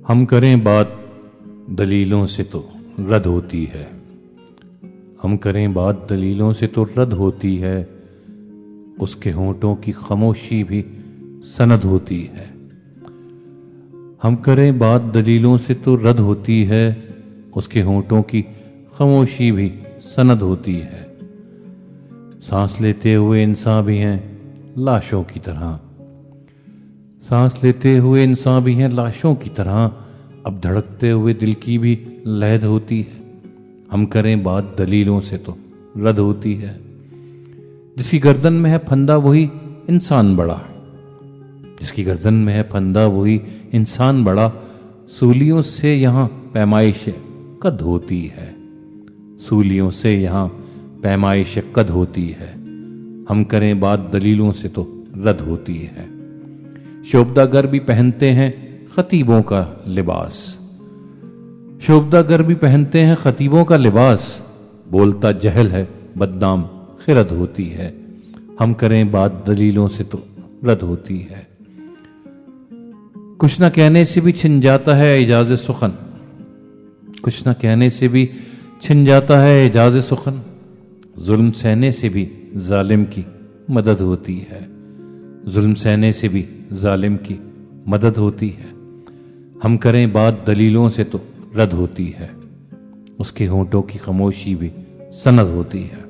ہم کریں بات دلیلوں سے تو رد ہوتی ہے، ہم کریں بات دلیلوں سے تو رد ہوتی ہے، اس کے ہونٹوں کی خاموشی بھی سند ہوتی ہے۔ ہم کریں بات دلیلوں سے تو رد ہوتی ہے، اس کے ہونٹوں کی خاموشی بھی سند ہوتی ہے۔ سانس لیتے ہوئے انسان بھی ہیں لاشوں کی طرح، سانس لیتے ہوئے انسان بھی ہیں لاشوں کی طرح، اب دھڑکتے ہوئے دل کی بھی لہد ہوتی ہے۔ ہم کریں بات دلیلوں سے تو رد ہوتی ہے۔ جس کی گردن میں ہے پھندا وہی انسان بڑا، جس کی گردن میں ہے پھندا وہی انسان بڑا، سولیوں سے یہاں پیمائش قد ہوتی ہے، سولیوں سے یہاں پیمائش قد ہوتی ہے۔ ہم کریں بات دلیلوں سے تو رد ہوتی ہے۔ شوبدہ گر بھی پہنتے ہیں خطیبوں کا لباس، شوبدہ گر بھی پہنتے ہیں خطیبوں کا لباس، بولتا جہل ہے بدنام خرد ہوتی ہے۔ ہم کریں بات دلیلوں سے تو رد ہوتی ہے۔ کچھ نہ کہنے سے بھی چھن جاتا ہے اعجاز سخن، کچھ نہ کہنے سے بھی چھن جاتا ہے اعجاز سخن، ظلم سہنے سے بھی ظالم کی مدد ہوتی ہے، ظلم سہنے سے بھی ظالم کی مدد ہوتی ہے۔ ہم کریں بات دلیلوں سے تو رد ہوتی ہے، اس کے ہونٹوں کی خاموشی بھی سند ہوتی ہے۔